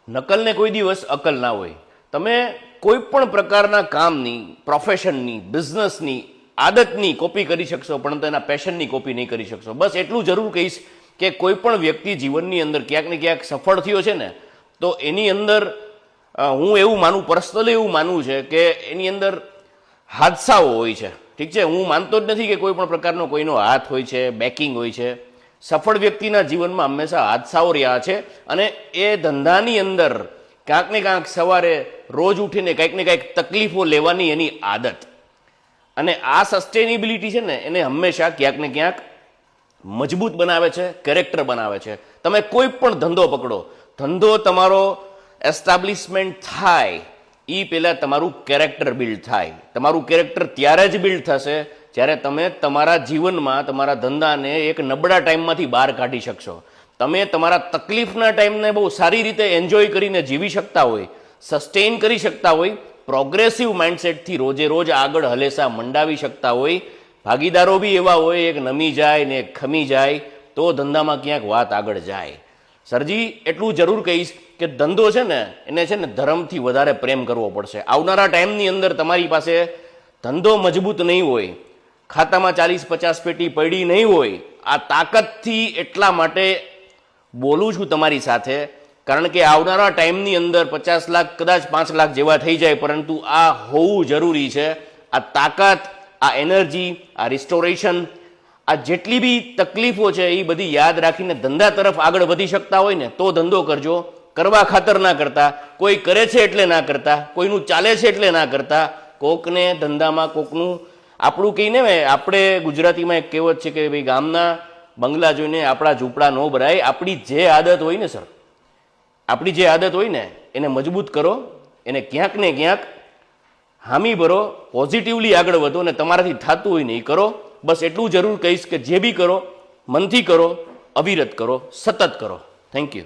નકલને કોઈ દિવસ અકલ ના હોય. તમે કોઈ પણ પ્રકારના કામની, પ્રોફેશનની, બિઝનેસની, આદતની કોપી કરી શકશો, પરંતુ એના પેશનની કોપી નહીં કરી શકશો. બસ એટલું જરૂર કહીશ કે કોઈ પણ વ્યક્તિ જીવનની અંદર ક્યાંક ને ક્યાંક સફળ થયો છે ને, તો એની અંદર હું એવું માનું, પર્સનલી એવું માનવું છે કે એની અંદર હાદસાઓ હોય છે. ઠીક છે, હું માનતો જ નથી કે કોઈ પણ પ્રકારનો કોઈનો હાથ હોય છે, બેકિંગ હોય છે. સફળ વ્યક્તિના જીવનમાં હંમેશા હાદસાઓ રહ્યા છે, અને એ ધંધાની અંદર ક્યાંક ને ક્યાંક સવારે રોજ ઉઠીને કંઈક ને કંઈક તકલીફો લેવાની એની આદત, અને આ સસ્ટેનેબિલિટી છે ને, એને હંમેશા ક્યાંક ને ક્યાંક મજબૂત બનાવે છે, કેરેક્ટર બનાવે છે. તમે કોઈ પણ ધંધો પકડો, ધંધો તમારો એસ્ટાબ્લિશમેન્ટ થાય એ પહેલાં તમારું કેરેક્ટર બિલ્ડ થાય. તમારું કેરેક્ટર ત્યારે જ બિલ્ડ થશે જ્યારે તમે તમારા જીવનમાં તમારા ધંધાને એક નબળા ટાઈમમાંથી બહાર કાઢી શકશો. તમે તમારા તકલીફના ટાઈમને બહુ સારી રીતે એન્જોય કરીને જીવી શકતા હોય, સસ્ટેન કરી શકતા હોય, પ્રોગ્રેસિવ માઇન્ડસેટથી રોજે રોજ આગળ હલેસા મંડાવી શકતા હોય. ભાગીદારો બી એવા હોય, એક નમી જાય ને એક ખમી જાય, તો ધંધામાં ક્યાંક વાત આગળ જાય. સરજી એટલું જરૂર કહીશ કે ધંધો છે ને, એને છે ને ધર્મથી વધારે પ્રેમ કરવો પડશે. આવનારા ટાઈમની અંદર તમારી પાસે ધંધો મજબૂત નહીં હોય, ખાતામાં 40-50 પેટી પડી નહીં હોય. આ તાકાતથી એટલા માટે બોલું છું તમારી સાથે, કારણ કે આવનારા ટાઈમની અંદર 50 લાખ, કદાચ 5 લાખ જેવા થઈ જાય, પરંતુ આ હોવું જરૂરી છે. આ તાકાત, આ એનર્જી, આ રિસ્ટોરેશન, આ જેટલી બી તકલીફો છે એ બધી યાદ રાખીને ધંધા તરફ આગળ વધી શકતા હોય ને, તો ધંધો કરજો. કરવા ખાતર ના કરતા, કોઈ કરે છે એટલે ના કરતા, કોઈનું ચાલે છે એટલે ના કરતા. કોકને ધંધામાં કોકનું આપણું કહીને, આપણે ગુજરાતીમાં એક કહેવત છે કે ભાઈ ગામના બંગલા જોઈને આપણા ઝૂંપડા ન ભરાય. આપણી જે આદત હોય ને સર, આપણી જે આદત હોય ને એને મજબૂત કરો, એને ક્યાંક ને ક્યાંક હામી ભરો, પોઝિટિવલી આગળ વધો, ને તમારાથી થતું હોય ને એ કરો. બસ એટલું જરૂર કહીશ કે જે બી કરો મનથી કરો, અવિરત કરો, સતત કરો. Thank you.